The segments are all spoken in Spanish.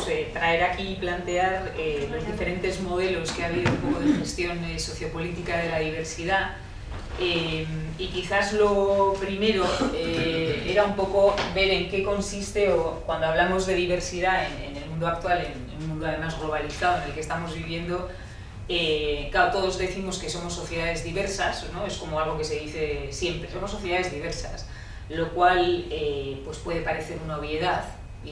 quería traer aquí y plantear los diferentes modelos que ha habido un poco de gestión sociopolítica de la diversidad. Y quizás lo primero era un poco ver en qué consiste, o cuando hablamos de diversidad en el mundo actual, en un mundo además globalizado en el que estamos viviendo, claro, todos decimos que somos sociedades diversas, ¿no? Es como algo que se dice siempre, somos sociedades diversas, lo cual pues puede parecer una obviedad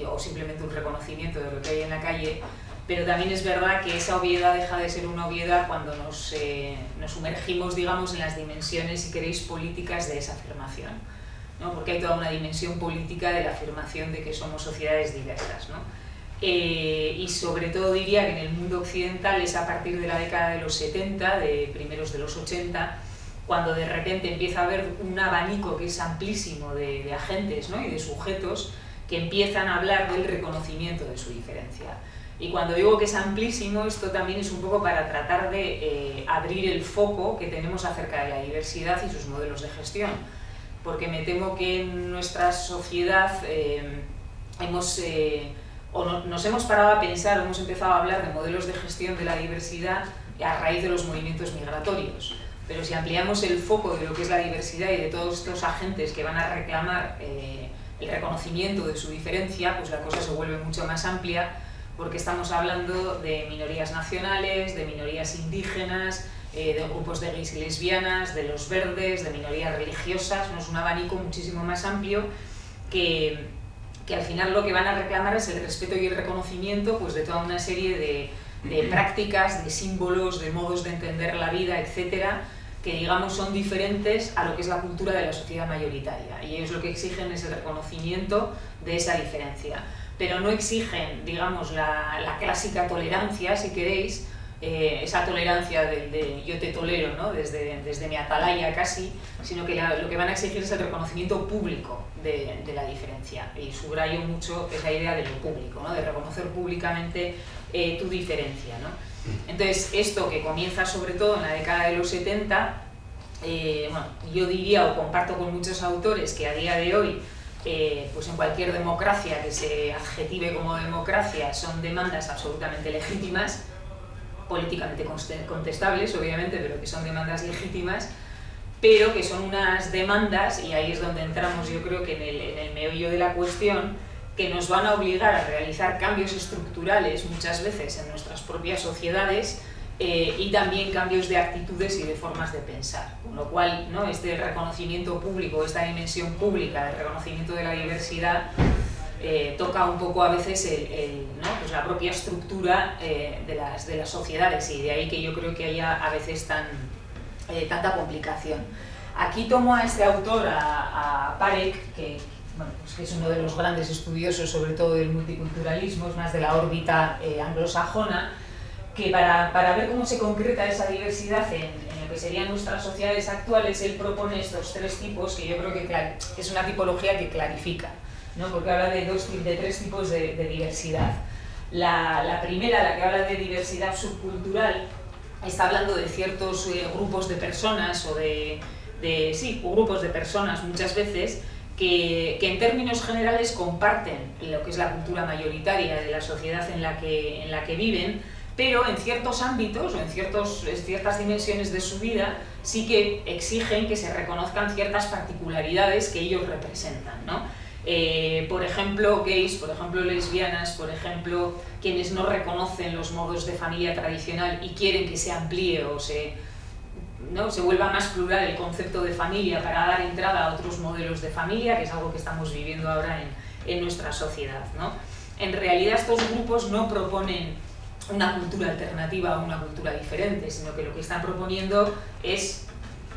o simplemente un reconocimiento de lo que hay en la calle, pero también es verdad que esa obviedad deja de ser una obviedad cuando nos sumergimos, digamos, en las dimensiones, si queréis, políticas de esa afirmación, ¿no? Porque hay toda una dimensión política de la afirmación de que somos sociedades diversas, ¿no? Y sobre todo diría que en el mundo occidental es a partir de la década de los 70, de primeros de los 80, cuando de repente empieza a haber un abanico que es amplísimo de agentes, ¿no? Y de sujetos que empiezan a hablar del reconocimiento de su diferencia. Y cuando digo que es amplísimo, esto también es un poco para tratar de abrir el foco que tenemos acerca de la diversidad y sus modelos de gestión. Porque me temo que en nuestra sociedad nos hemos parado a pensar, hemos empezado a hablar de modelos de gestión de la diversidad a raíz de los movimientos migratorios. Pero si ampliamos el foco de lo que es la diversidad y de todos estos agentes que van a reclamar el reconocimiento de su diferencia, pues la cosa se vuelve mucho más amplia, porque estamos hablando de minorías nacionales, de minorías indígenas, de grupos de gays y lesbianas, de los verdes, de minorías religiosas. ¿No? Es un abanico muchísimo más amplio que al final lo que van a reclamar es el respeto y el reconocimiento, pues, de toda una serie de prácticas, de símbolos, de modos de entender la vida, etcétera, que digamos son diferentes a lo que es la cultura de la sociedad mayoritaria, y ellos lo que exigen es el reconocimiento de esa diferencia, pero no exigen, digamos, la clásica tolerancia, si queréis, esa tolerancia de yo te tolero, ¿no? desde mi atalaya casi, sino que lo que van a exigir es el reconocimiento público de la diferencia, y subrayo mucho esa idea de lo público, ¿no? De reconocer públicamente tu diferencia, ¿no? Entonces, esto que comienza sobre todo en la década de los 70, bueno, yo diría o comparto con muchos autores que a día de hoy, pues en cualquier democracia que se adjetive como democracia, son demandas absolutamente legítimas, políticamente contestables, obviamente, pero que son demandas legítimas, pero que son unas demandas, y ahí es donde entramos yo creo que en el meollo de la cuestión, que nos van a obligar a realizar cambios estructurales muchas veces en nuestras propias sociedades, y también cambios de actitudes y de formas de pensar, con lo cual, ¿no? Este reconocimiento público, esta dimensión pública del reconocimiento de la diversidad toca un poco a veces ¿no? Pues la propia estructura de las sociedades, y de ahí que yo creo que haya a veces tanta complicación. Aquí tomo a este autor, a Parekh, que es uno de los grandes estudiosos sobre todo del multiculturalismo, es más de la órbita anglosajona, que para ver cómo se concreta esa diversidad en lo que serían nuestras sociedades actuales, él propone estos tres tipos, que yo creo que es una tipología que clarifica, ¿no? Porque habla de tres tipos de diversidad. La primera, la que habla de diversidad subcultural, está hablando de ciertos grupos de personas, o grupos de personas muchas veces, que en términos generales comparten lo que es la cultura mayoritaria de la sociedad en la que viven, pero en ciertos ámbitos o en ciertas dimensiones de su vida sí que exigen que se reconozcan ciertas particularidades que ellos representan, ¿no? Por ejemplo, gays, por ejemplo, lesbianas, por ejemplo, quienes no reconocen los modos de familia tradicional y quieren que se amplíe o se vuelva más plural el concepto de familia para dar entrada a otros modelos de familia, que es algo que estamos viviendo ahora en nuestra sociedad, ¿no? En realidad estos grupos no proponen una cultura alternativa o una cultura diferente, sino que lo que están proponiendo es,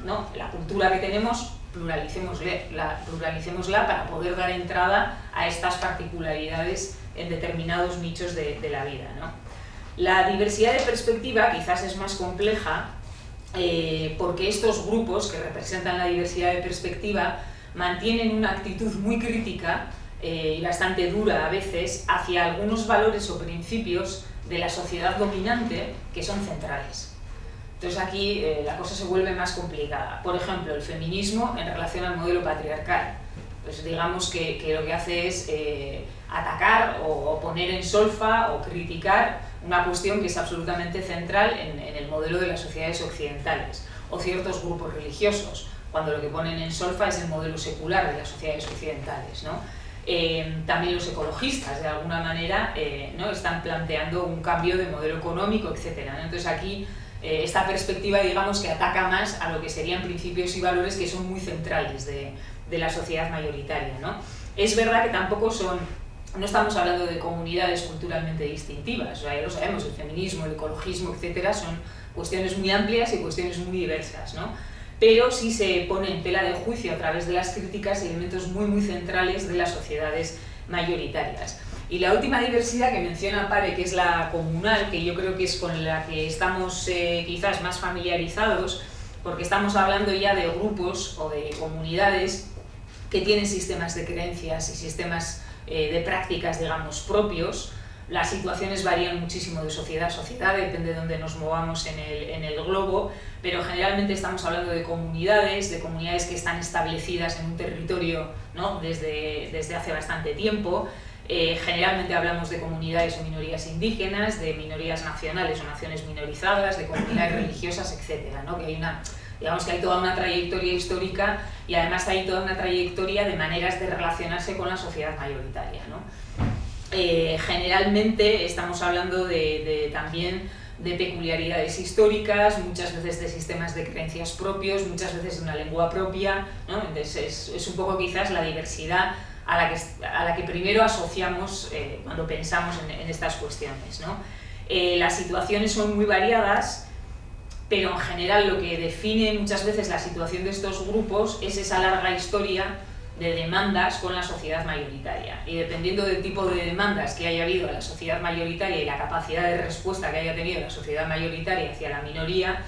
¿no? La cultura que tenemos, pluralicémosla para poder dar entrada a estas particularidades en determinados nichos de la vida, ¿no? La diversidad de perspectiva quizás es más compleja, porque estos grupos que representan la diversidad de perspectiva mantienen una actitud muy crítica y bastante dura a veces hacia algunos valores o principios de la sociedad dominante que son centrales. Entonces aquí la cosa se vuelve más complicada. Por ejemplo, el feminismo en relación al modelo patriarcal. pues digamos que lo que hace es atacar o poner en solfa o criticar una cuestión que es absolutamente central en el modelo de las sociedades occidentales, o ciertos grupos religiosos, cuando lo que ponen en solfa es el modelo secular de las sociedades occidentales, ¿no? También los ecologistas, de alguna manera, ¿no? están planteando un cambio de modelo económico, etc., ¿no? Entonces aquí esta perspectiva, digamos, que ataca más a lo que serían principios y valores que son muy centrales de la sociedad mayoritaria, ¿no? Es verdad que tampoco no estamos hablando de comunidades culturalmente distintivas, o sea, ya lo sabemos, el feminismo, el ecologismo, etcétera, son cuestiones muy amplias y cuestiones muy diversas, ¿no? Pero sí se pone en tela de juicio a través de las críticas elementos muy centrales de las sociedades mayoritarias. Y la última diversidad que menciona Pare, que es la comunal, que yo creo que es con la que estamos quizás más familiarizados, porque estamos hablando ya de grupos o de comunidades que tienen sistemas de creencias y sistemas de prácticas, digamos, propios. Las situaciones varían muchísimo de sociedad a sociedad, depende de dónde nos movamos en el globo, pero generalmente estamos hablando de comunidades que están establecidas en un territorio, ¿no? desde hace bastante tiempo. Generalmente hablamos de comunidades o minorías indígenas, de minorías nacionales o naciones minorizadas, de comunidades religiosas, etcétera, ¿no? Digamos que hay toda una trayectoria histórica y además hay toda una trayectoria de maneras de relacionarse con la sociedad mayoritaria, ¿no? Generalmente estamos hablando también de peculiaridades históricas, muchas veces de sistemas de creencias propios, muchas veces de una lengua propia, ¿no? Entonces es un poco quizás la diversidad a la que primero asociamos cuando pensamos en estas cuestiones, ¿no? Las situaciones son muy variadas, pero en general lo que define muchas veces la situación de estos grupos es esa larga historia de demandas con la sociedad mayoritaria. Y dependiendo del tipo de demandas que haya habido a la sociedad mayoritaria y la capacidad de respuesta que haya tenido la sociedad mayoritaria hacia la minoría,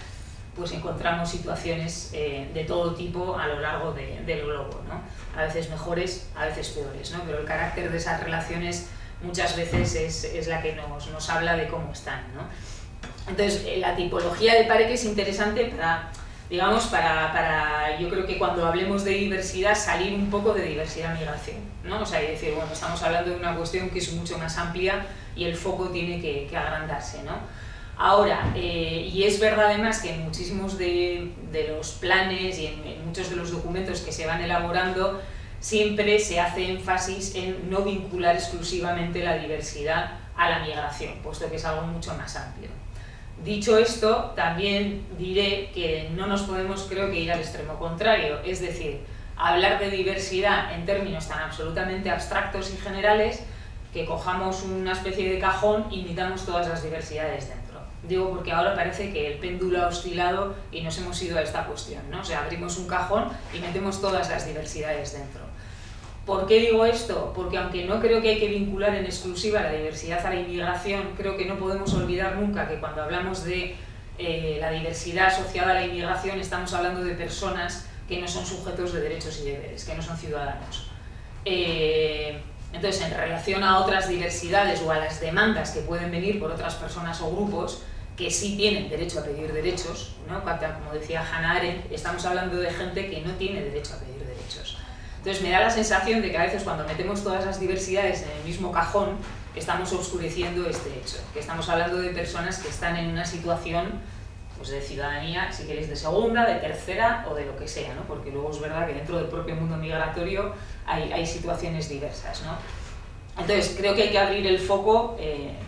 pues encontramos situaciones de todo tipo a lo largo del globo, ¿no? A veces mejores, a veces peores, ¿no? Pero el carácter de esas relaciones muchas veces es la que nos habla de cómo están, ¿no? Entonces, la tipología de Pare, que es interesante para, yo creo que cuando hablemos de diversidad, salir un poco de diversidad-migración, ¿no? O sea, y decir, bueno, estamos hablando de una cuestión que es mucho más amplia y el foco tiene que agrandarse, ¿no? Ahora, y es verdad además que en muchísimos de los planes y en muchos de los documentos que se van elaborando, siempre se hace énfasis en no vincular exclusivamente la diversidad a la migración, puesto que es algo mucho más amplio. Dicho esto, también diré que no nos podemos, creo que, ir al extremo contrario, es decir, hablar de diversidad en términos tan absolutamente abstractos y generales que cojamos una especie de cajón y metamos todas las diversidades dentro. Digo porque ahora parece que el péndulo ha oscilado y nos hemos ido a esta cuestión, ¿no? O sea, abrimos un cajón y metemos todas las diversidades dentro. ¿Por qué digo esto? Porque aunque no creo que hay que vincular en exclusiva la diversidad a la inmigración, creo que no podemos olvidar nunca que cuando hablamos de la diversidad asociada a la inmigración estamos hablando de personas que no son sujetos de derechos y deberes, que no son ciudadanos. Entonces, en relación a otras diversidades o a las demandas que pueden venir por otras personas o grupos que sí tienen derecho a pedir derechos, ¿no? Como decía Hannah Arendt, estamos hablando de gente que no tiene derecho a pedir derechos. Entonces me da la sensación de que a veces cuando metemos todas las diversidades en el mismo cajón, estamos oscureciendo este hecho, que estamos hablando de personas que están en una situación, pues, de ciudadanía, si queréis, de segunda, de tercera o de lo que sea, ¿no? Porque luego es verdad que dentro del propio mundo migratorio hay situaciones diversas, ¿no? Entonces creo que hay que abrir el foco,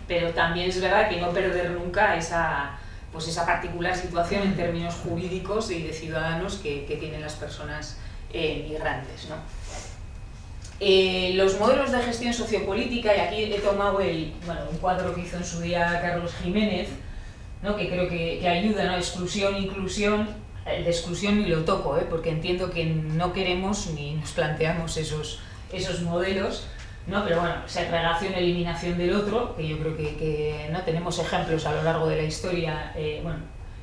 pero también es verdad que no perder nunca esa particular situación en términos jurídicos y de ciudadanos que tienen las personas migrantes, ¿no? Los modelos de gestión sociopolítica, y aquí he tomado un cuadro que hizo en su día Carlos Jiménez, ¿no? Que creo que ayuda, ¿no? Exclusión, inclusión. El de exclusión ni lo toco, porque entiendo que no queremos ni nos planteamos esos modelos, ¿no? Pero bueno, segregación, eliminación del otro, que yo creo que no tenemos ejemplos a lo largo de la historia,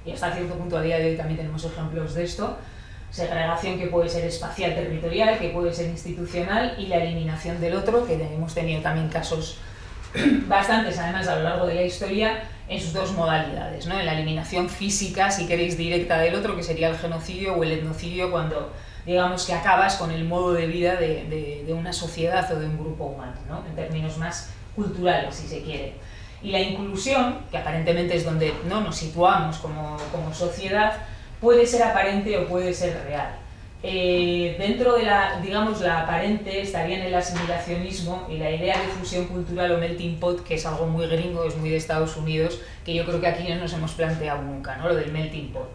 y hasta cierto punto a día de hoy también tenemos ejemplos de esto. Segregación que puede ser espacial, territorial, que puede ser institucional, y la eliminación del otro, que hemos tenido también casos bastantes, además, a lo largo de la historia, en sus dos modalidades, ¿no? En la eliminación física, si queréis, directa del otro, que sería el genocidio o el etnocidio, cuando digamos que acabas con el modo de vida de una sociedad o de un grupo humano, ¿no? En términos más culturales, si se quiere. Y la inclusión, que aparentemente es donde, ¿no?, nos situamos como sociedad, puede ser aparente o puede ser real. Dentro de la aparente estaría en el asimilacionismo y la idea de fusión cultural o melting pot, que es algo muy gringo, es muy de Estados Unidos, que yo creo que aquí no nos hemos planteado nunca, ¿no?, lo del melting pot.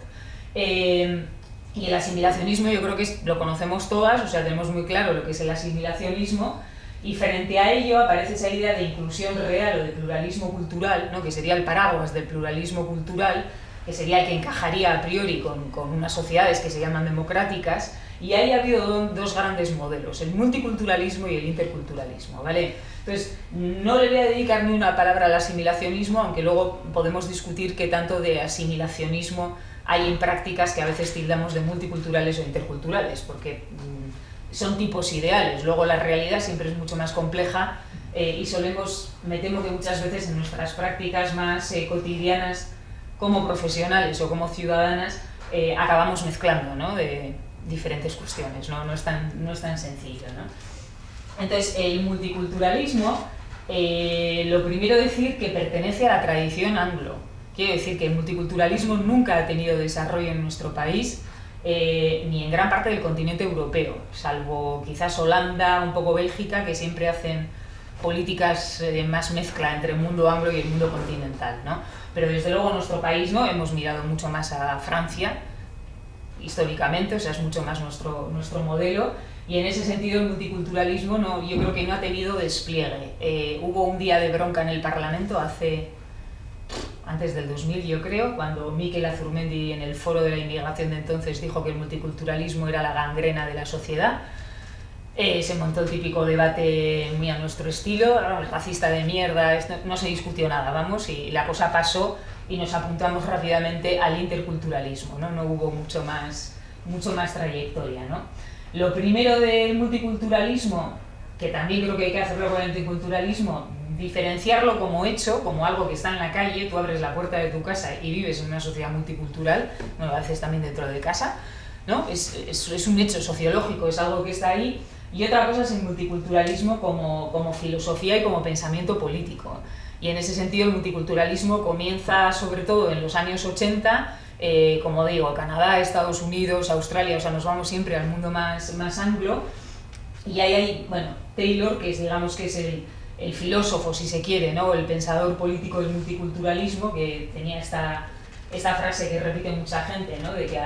Y el asimilacionismo yo creo que lo conocemos todas, o sea, tenemos muy claro lo que es el asimilacionismo, y frente a ello aparece esa idea de inclusión real o de pluralismo cultural, ¿no?, que sería el paraguas del pluralismo cultural, que sería el que encajaría a priori con unas sociedades que se llaman democráticas, y ahí ha habido dos grandes modelos, el multiculturalismo y el interculturalismo, ¿vale? Entonces, no le voy a dedicar ni una palabra al asimilacionismo, aunque luego podemos discutir qué tanto de asimilacionismo hay en prácticas que a veces tildamos de multiculturales o interculturales, porque son tipos ideales, luego la realidad siempre es mucho más compleja y me temo que muchas veces en nuestras prácticas más cotidianas como profesionales o como ciudadanas acabamos mezclando, ¿no?, de diferentes cuestiones, no es tan sencillo, ¿no? Entonces, el multiculturalismo, lo primero decir que pertenece a la tradición anglo. Quiero decir que el multiculturalismo nunca ha tenido desarrollo en nuestro país, ni en gran parte del continente europeo, salvo quizás Holanda, un poco Bélgica, que siempre hacen políticas de más mezcla entre el mundo anglo y el mundo continental, ¿no? Pero desde luego nuestro país no, hemos mirado mucho más a Francia, históricamente, o sea, es mucho más nuestro modelo, y en ese sentido el multiculturalismo yo creo que no ha tenido despliegue. Hubo un día de bronca en el Parlamento antes del 2000, yo creo, cuando Mikel Azurmendi en el foro de la inmigración de entonces dijo que el multiculturalismo era la gangrena de la sociedad. Se montó el típico debate muy a nuestro estilo, racista de mierda, no se discutió nada, vamos, y la cosa pasó y nos apuntamos rápidamente al interculturalismo, ¿no? No hubo mucho más trayectoria, ¿no? Lo primero del multiculturalismo, que también creo que hay que hacerlo con el interculturalismo, diferenciarlo como hecho, como algo que está en la calle, tú abres la puerta de tu casa y vives en una sociedad multicultural, bueno, a veces también dentro de casa, ¿no? Es un hecho sociológico, es algo que está ahí, y otra cosa es el multiculturalismo como filosofía y como pensamiento político. Y en ese sentido el multiculturalismo comienza sobre todo en los años 80, como digo, Canadá, Estados Unidos, Australia, o sea, nos vamos siempre al mundo más anglo, y ahí hay, bueno, Taylor, que es el filósofo, si se quiere, ¿no?, el pensador político del multiculturalismo, que tenía esta frase que repite mucha gente, ¿no?, de que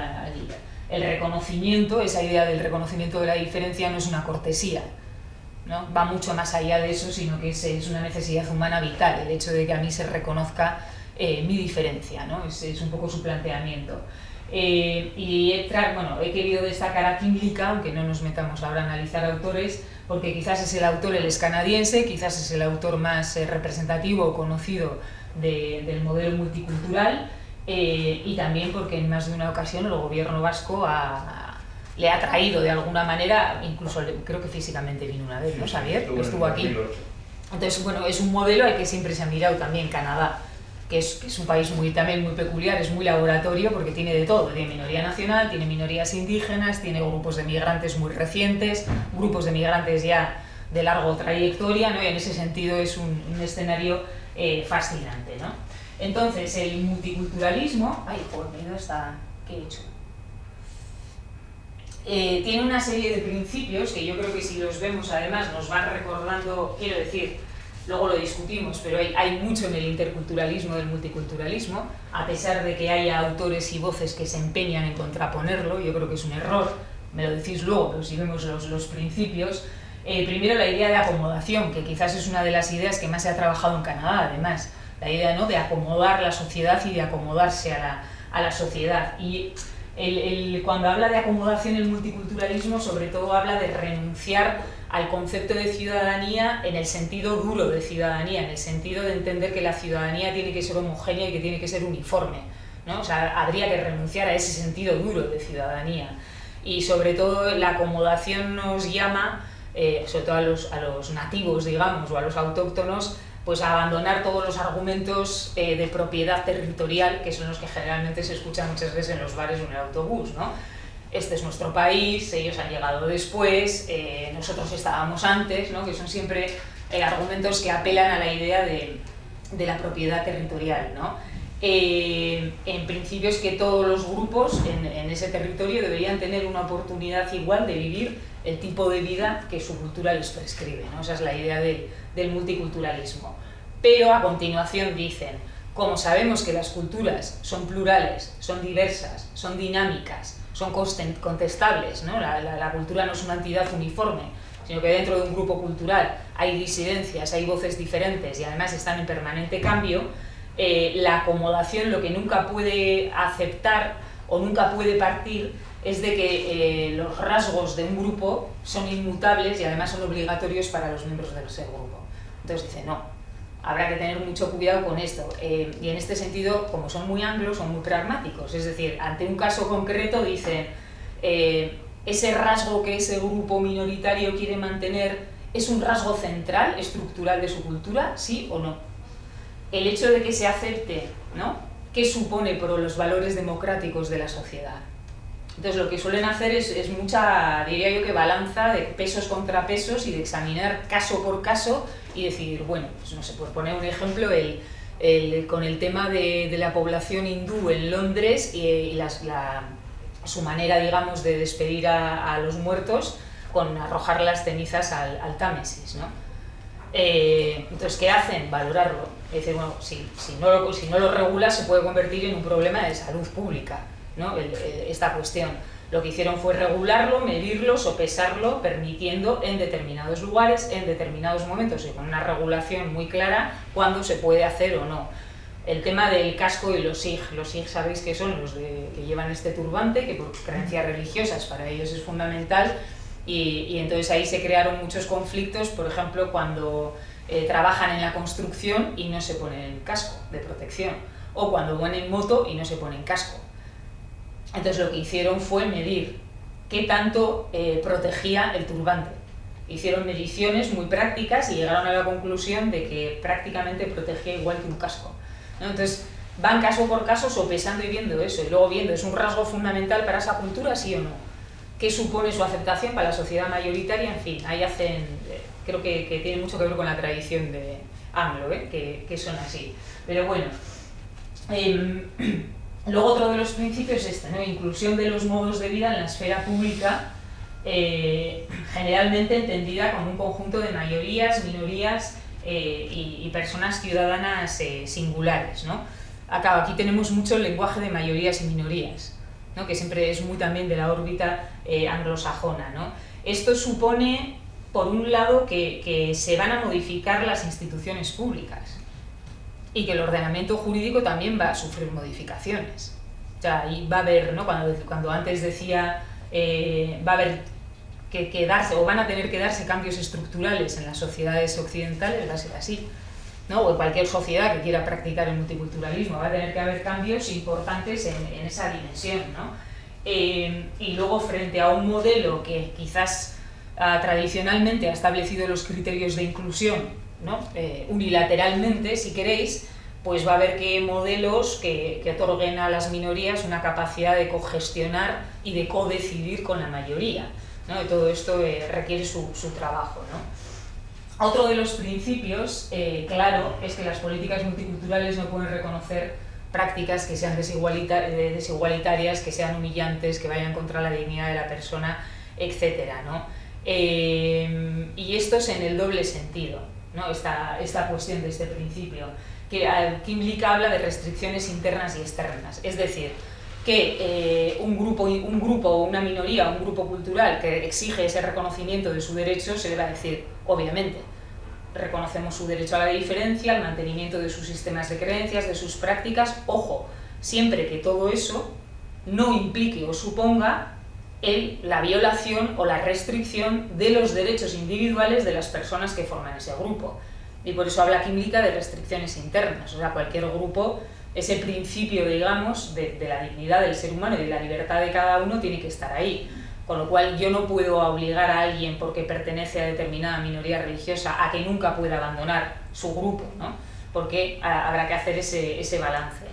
el reconocimiento, esa idea del reconocimiento de la diferencia no es una cortesía, ¿no? Va mucho más allá de eso, sino que es una necesidad humana vital, el hecho de que a mí se reconozca mi diferencia, ¿no? Es un poco su planteamiento. He querido destacar a Kim Lika, aunque no nos metamos ahora a analizar autores, porque quizás es el autor, él es canadiense, quizás es el autor más representativo o conocido del modelo multicultural, y también porque en más de una ocasión el gobierno vasco le ha traído de alguna manera, incluso creo que físicamente vino una vez, ¿no, Xavier? Estuvo aquí. Entonces, bueno, es un modelo al que siempre se ha mirado también Canadá, que es un país también muy peculiar, es muy laboratorio porque tiene de todo, tiene minoría nacional, tiene minorías indígenas, tiene grupos de migrantes muy recientes, grupos de migrantes ya de larga trayectoria, ¿no? Y en ese sentido es un escenario fascinante, ¿no? Entonces, el multiculturalismo... ¿Qué he hecho? Tiene una serie de principios que yo creo que si los vemos además nos van recordando, quiero decir, luego lo discutimos, pero hay mucho en el interculturalismo del multiculturalismo, a pesar de que haya autores y voces que se empeñan en contraponerlo, yo creo que es un error, me lo decís luego, pero si vemos los principios. Primero la idea de acomodación, que quizás es una de las ideas que más se ha trabajado en Canadá, además, la idea, ¿no?, de acomodar la sociedad y de acomodarse a la sociedad. Y cuando habla de acomodación el multiculturalismo, sobre todo habla de renunciar al concepto de ciudadanía en el sentido duro de ciudadanía, en el sentido de entender que la ciudadanía tiene que ser homogénea y que tiene que ser uniforme, ¿no? O sea, habría que renunciar a ese sentido duro de ciudadanía. Y sobre todo la acomodación nos llama, sobre todo a los nativos, digamos, o a los autóctonos, pues a abandonar todos los argumentos de propiedad territorial, que son los que generalmente se escuchan muchas veces en los bares o en el autobús, ¿no? este es nuestro país, ellos han llegado después, nosotros estábamos antes, ¿no? Que son siempre argumentos que apelan a la idea de la propiedad territorial, ¿no? En principio es que todos los grupos en ese territorio deberían tener una oportunidad igual de vivir el tipo de vida que su cultura les prescribe, ¿no? Esa es la idea del multiculturalismo. Pero a continuación dicen, como sabemos que las culturas son plurales, son diversas, son dinámicas, son contestables, ¿no? La cultura no es una entidad uniforme, sino que dentro de un grupo cultural hay disidencias, hay voces diferentes y además están en permanente cambio, la acomodación lo que nunca puede aceptar o nunca puede partir es de que los rasgos de un grupo son inmutables y además son obligatorios para los miembros de ese grupo. Entonces dice, no, habrá que tener mucho cuidado con esto. Y en este sentido, como son muy anglos, son muy pragmáticos. Es decir, ante un caso concreto dicen, ese rasgo que ese grupo minoritario quiere mantener es un rasgo central, estructural de su cultura, ¿sí o no? El hecho de que se acepte, ¿no? ¿Qué supone por los valores democráticos de la sociedad? Entonces lo que suelen hacer es mucha, diría yo, que balanza de pesos contra pesos y de examinar caso por caso y decidir, bueno, pues no sé, por poner un ejemplo, con el tema de la población hindú en Londres y su manera, digamos, de despedir a los muertos con arrojar las cenizas al Támesis, ¿no? Entonces, ¿qué hacen? Valorarlo. Es decir, bueno, si no lo regula se puede convertir en un problema de salud pública, ¿no? Esta cuestión. Lo que hicieron fue regularlo, medirlo, sopesarlo, permitiendo en determinados lugares, en determinados momentos y con una regulación muy clara cuándo se puede hacer o no. El tema del casco y los Sikh sabéis que son los que llevan este turbante, que por creencias religiosas para ellos es fundamental, y entonces ahí se crearon muchos conflictos, por ejemplo, cuando trabajan en la construcción y no se ponen casco de protección, o cuando van en moto y no se ponen casco. Entonces lo que hicieron fue medir qué tanto protegía el turbante. Hicieron mediciones muy prácticas y llegaron a la conclusión de que prácticamente protegía igual que un casco, ¿no? Entonces van caso por caso sopesando y viendo eso, y luego viendo, ¿es un rasgo fundamental para esa cultura, sí o no? ¿Qué supone su aceptación para la sociedad mayoritaria? En fin, ahí hacen, creo que tiene mucho que ver con la tradición de anglo, que son así. Pero bueno, luego otro de los principios es ¿no? Inclusión de los modos de vida en la esfera pública, generalmente entendida como un conjunto de mayorías, minorías y personas ciudadanas singulares, ¿no? Aquí tenemos mucho el lenguaje de mayorías y minorías, ¿no? Que siempre es muy también de la órbita anglosajona, ¿no? Esto supone, por un lado, que se van a modificar las instituciones públicas y que el ordenamiento jurídico también va a sufrir modificaciones. O sea, ahí va a haber, ¿no? Cuando antes decía va a haber que darse, o van a tener que darse cambios estructurales en las sociedades occidentales, va a ser así, ¿no? O en cualquier sociedad que quiera practicar el multiculturalismo, va a tener que haber cambios importantes en esa dimensión, ¿no? Y luego, frente a un modelo que quizás tradicionalmente ha establecido los criterios de inclusión, ¿no? Unilateralmente, si queréis, pues va a haber que modelos que otorguen a las minorías una capacidad de cogestionar y de codecidir con la mayoría, ¿no? Y todo esto requiere su trabajo, ¿no? Otro de los principios, claro, es que las políticas multiculturales no pueden reconocer prácticas que sean desigualitarias, que sean humillantes, que vayan contra la dignidad de la persona, etcétera, ¿no? Y esto es en el doble sentido, ¿no? Esta cuestión de este principio, que Kimlicka habla de restricciones internas y externas, es decir, que un grupo o una minoría, un grupo cultural que exige ese reconocimiento de su derecho, se le va a decir, obviamente, reconocemos su derecho a la diferencia, al mantenimiento de sus sistemas de creencias, de sus prácticas, ojo, siempre que todo eso no implique o suponga la violación o la restricción de los derechos individuales de las personas que forman ese grupo. Y por eso habla Kimlicka de restricciones internas, o sea, cualquier grupo, ese principio, digamos, de la dignidad del ser humano y de la libertad de cada uno tiene que estar ahí. Con lo cual yo no puedo obligar a alguien porque pertenece a determinada minoría religiosa a que nunca pueda abandonar su grupo, ¿no? Porque habrá que hacer ese balance.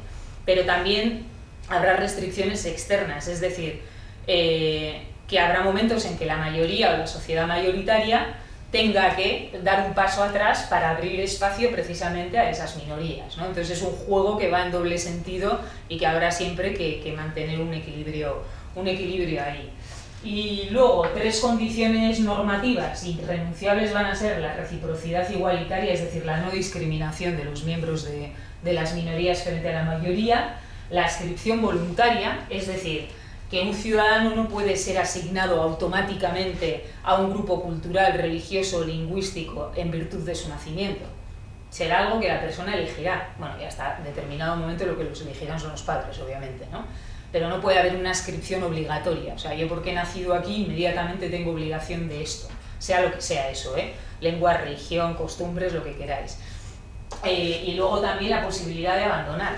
Pero también habrá restricciones externas, es decir, que habrá momentos en que la mayoría o la sociedad mayoritaria tenga que dar un paso atrás para abrir espacio precisamente a esas minorías, ¿no? Entonces es un juego que va en doble sentido y que habrá siempre que mantener un equilibrio ahí. Y luego, 3 condiciones normativas irrenunciables van a ser la reciprocidad igualitaria, es decir, la no discriminación de los miembros de las minorías frente a la mayoría, la adscripción voluntaria, es decir, que un ciudadano no puede ser asignado automáticamente a un grupo cultural, religioso o lingüístico en virtud de su nacimiento. Será algo que la persona elegirá. Bueno, y hasta determinado momento lo que los elegirán son los padres, obviamente, ¿no? Pero no puede haber una adscripción obligatoria. O sea, yo porque he nacido aquí inmediatamente tengo obligación de esto, sea lo que sea eso, lengua, religión, costumbres, lo que queráis. Y luego también la posibilidad de abandonar.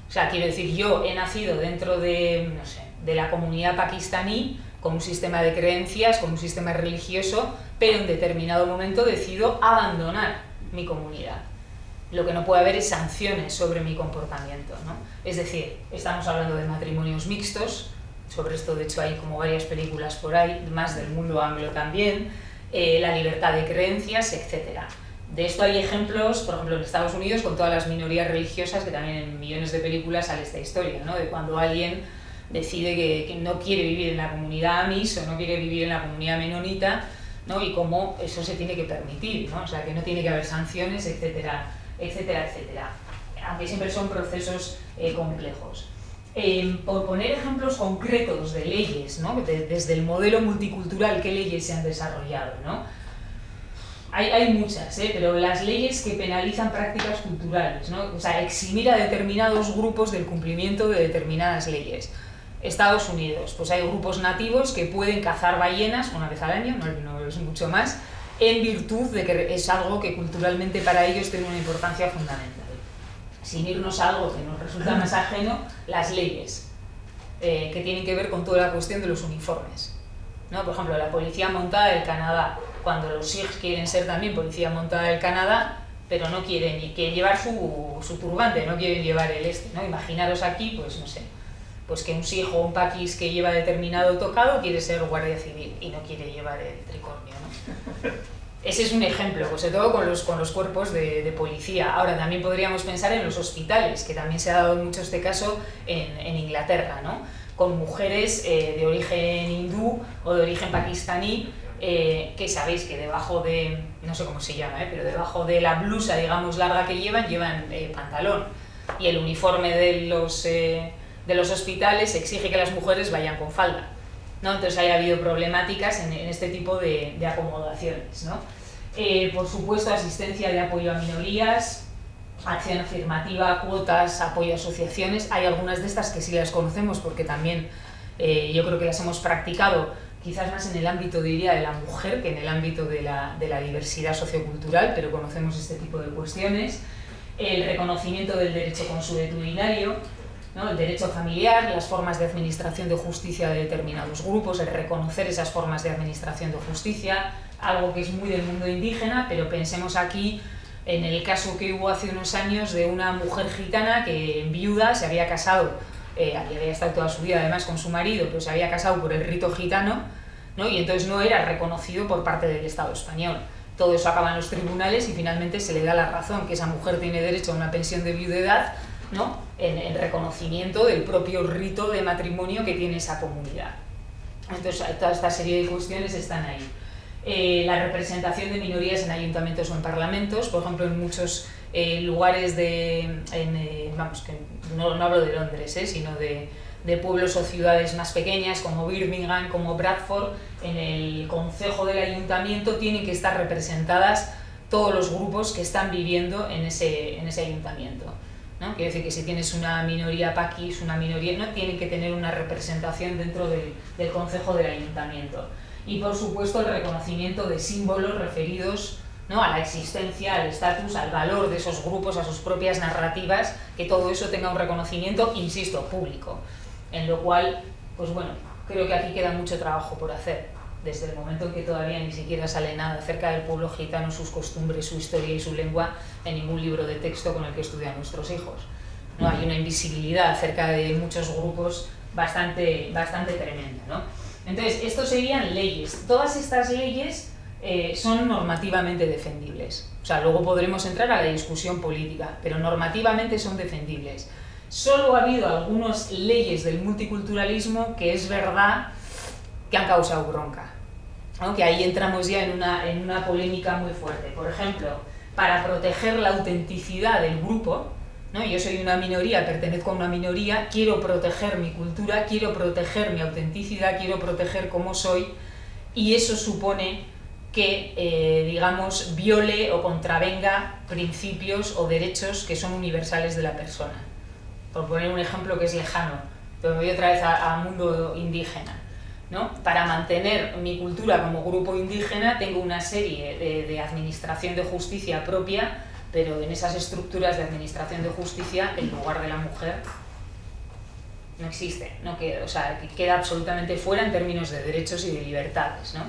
O sea, quiero decir, yo he nacido dentro de, no sé, de la comunidad pakistaní, con un sistema de creencias, con un sistema religioso, pero en determinado momento decido abandonar mi comunidad. Lo que no puede haber es sanciones sobre mi comportamiento, ¿no? Es decir, estamos hablando de matrimonios mixtos, sobre esto de hecho hay como varias películas por ahí, más del mundo anglo también, la libertad de creencias, etc. De esto hay ejemplos, por ejemplo, en Estados Unidos, con todas las minorías religiosas, que también en millones de películas sale esta historia, ¿no? De cuando alguien decide que no quiere vivir en la comunidad amish o no quiere vivir en la comunidad menonita, ¿no? Y cómo eso se tiene que permitir, ¿no? O sea, que no tiene que haber sanciones, etcétera, etcétera, etcétera. Aunque siempre son procesos complejos. Por poner ejemplos concretos de leyes, ¿no? Desde el modelo multicultural, ¿qué leyes se han desarrollado, ¿no? Hay muchas, pero las leyes que penalizan prácticas culturales, ¿no? O sea, eximir a determinados grupos del cumplimiento de determinadas leyes. Estados Unidos, pues hay grupos nativos que pueden cazar ballenas una vez al año, no es mucho más, en virtud de que es algo que culturalmente para ellos tiene una importancia fundamental. Sin irnos a algo que nos resulta más ajeno, las leyes, que tienen que ver con toda la cuestión de los uniformes, ¿no? Por ejemplo, la policía montada del Canadá, cuando los Sikhs quieren ser también policía montada del Canadá, pero no quieren llevar su turbante, no quieren llevar el ¿no? Imaginaros aquí, pues no sé, pues que un Sikh o un paquis que lleva determinado tocado quiere ser guardia civil y no quiere llevar el tricornio, ¿no? Ese es un ejemplo, pues sobre todo con los cuerpos de policía. Ahora también podríamos pensar en los hospitales, que también se ha dado mucho este caso en Inglaterra, ¿no? Con mujeres de origen hindú o de origen pakistaní, que sabéis que debajo de, no sé cómo se llama, pero debajo de la blusa, digamos, larga que llevan pantalón. Y el uniforme de los hospitales exige que las mujeres vayan con falda, ¿no? Entonces ha habido problemáticas en este tipo de acomodaciones, ¿no? Por supuesto, asistencia de apoyo a minorías, acción afirmativa, cuotas, apoyo a asociaciones. Hay algunas de estas que sí las conocemos porque también yo creo que las hemos practicado, quizás más en el ámbito, diría, de la mujer que en el ámbito de la diversidad sociocultural, pero conocemos este tipo de cuestiones. El reconocimiento del derecho consuetudinario, ¿no? El derecho familiar, las formas de administración de justicia de determinados grupos, el reconocer esas formas de administración de justicia, algo que es muy del mundo indígena, pero pensemos aquí en el caso que hubo hace unos años de una mujer gitana que viuda se había casado, había estado toda su vida además con su marido, pero se había casado por el rito gitano, ¿no? Y entonces no era reconocido por parte del Estado español. Todo eso acaba en los tribunales y finalmente se le da la razón, que esa mujer tiene derecho a una pensión de viudedad, ¿no? En reconocimiento del propio rito de matrimonio que tiene esa comunidad. Entonces, toda esta serie de cuestiones están ahí. La representación de minorías en ayuntamientos o en parlamentos, por ejemplo, en muchos lugares vamos, que no hablo de Londres, sino de pueblos o ciudades más pequeñas como Birmingham, como Bradford, en el concejo del ayuntamiento tienen que estar representadas todos los grupos que están viviendo en ese ayuntamiento, ¿no? Quiere decir que si tienes una minoría paquis, una minoría, no tienen que tener una representación dentro del concejo del ayuntamiento. Y por supuesto el reconocimiento de símbolos referidos, ¿no? A la existencia, al estatus, al valor de esos grupos, a sus propias narrativas, que todo eso tenga un reconocimiento, insisto, público. En lo cual, pues bueno, creo que aquí queda mucho trabajo por hacer, desde el momento en que todavía ni siquiera sale nada acerca del pueblo gitano, sus costumbres, su historia y su lengua en ningún libro de texto con el que estudian nuestros hijos, ¿no? Hay una invisibilidad acerca de muchos grupos bastante tremenda, ¿no? Entonces, estos serían leyes. Todas estas leyes son normativamente defendibles. O sea, luego podremos entrar a la discusión política, pero normativamente son defendibles. Solo ha habido algunas leyes del multiculturalismo que es verdad que han causado bronca, ¿no? Que ahí entramos ya en una polémica muy fuerte. Por ejemplo, para proteger la autenticidad del grupo, ¿no? Yo soy una minoría, pertenezco a una minoría, quiero proteger mi cultura, quiero proteger mi autenticidad, quiero proteger cómo soy, y eso supone que, digamos, viole o contravenga principios o derechos que son universales de la persona. Por poner un ejemplo que es lejano, pero me voy otra vez al mundo indígena, ¿no? Para mantener mi cultura como grupo indígena tengo una serie de administración de justicia propia, pero en esas estructuras de administración de justicia el lugar de la mujer no existe, no queda, o sea, queda absolutamente fuera en términos de derechos y de libertades, ¿no?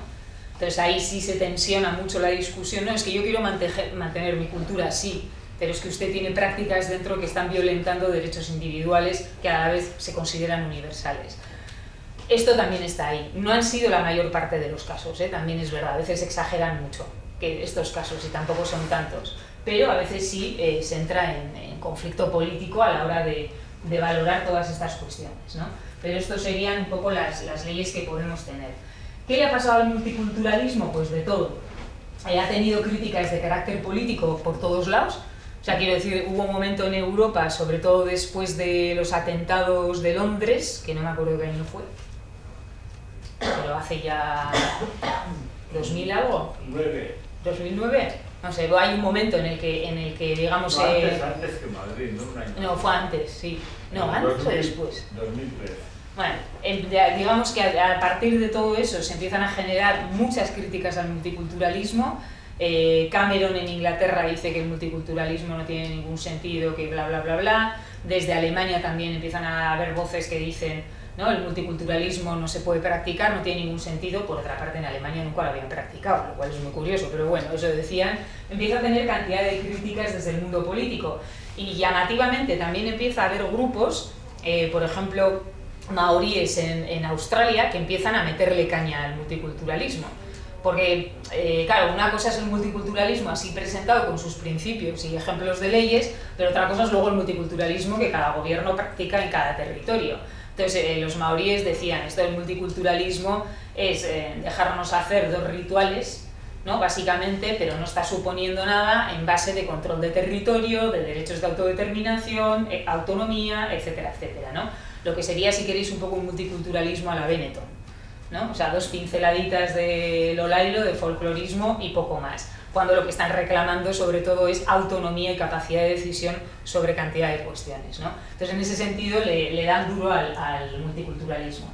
Entonces ahí sí se tensiona mucho la discusión. No, es que yo quiero mantener mi cultura, sí, pero es que usted tiene prácticas dentro que están violentando derechos individuales que a la vez se consideran universales. Esto también está ahí. No han sido la mayor parte de los casos, también es verdad, a veces exageran mucho que estos casos y tampoco son tantos, pero a veces sí se entra en conflicto político a la hora de valorar todas estas cuestiones, ¿no? Pero estos serían un poco las leyes que podemos tener. ¿Qué le ha pasado al multiculturalismo? Pues de todo. Ha tenido críticas de carácter político por todos lados. O sea, quiero decir, hubo un momento en Europa, sobre todo después de los atentados de Londres, que no me acuerdo qué año fue, pero hace ya 2000 algo. 2009. No sé, hay un momento en el que digamos... No, antes que Madrid, ¿no? No, fue antes, sí. No, antes o después. 2003. Bueno, digamos que a partir de todo eso se empiezan a generar muchas críticas al multiculturalismo. Cameron en Inglaterra dice que el multiculturalismo no tiene ningún sentido, que bla bla bla bla. Desde Alemania también empiezan a haber voces que dicen, ¿no?, el multiculturalismo no se puede practicar, no tiene ningún sentido. Por otra parte, en Alemania nunca lo habían practicado, lo cual es muy curioso, pero bueno, eso decían. Empieza a tener cantidad de críticas desde el mundo político. Y llamativamente también empieza a haber grupos, por ejemplo, maoríes en Australia, que empiezan a meterle caña al multiculturalismo. Porque, claro, una cosa es el multiculturalismo así presentado con sus principios y ejemplos de leyes, pero otra cosa es luego el multiculturalismo que cada gobierno practica en cada territorio. Entonces, los maoríes decían, esto del multiculturalismo es dejarnos hacer dos rituales, ¿no?, básicamente, pero no está suponiendo nada en base de control de territorio, de derechos de autodeterminación, autonomía, etcétera, etcétera, ¿no? Lo que sería, si queréis, un poco un multiculturalismo a la Benetton, ¿no? O sea, dos pinceladitas de Lolailo, de folclorismo y poco más, cuando lo que están reclamando sobre todo es autonomía y capacidad de decisión sobre cantidad de cuestiones, ¿no? Entonces, en ese sentido le dan duro al multiculturalismo.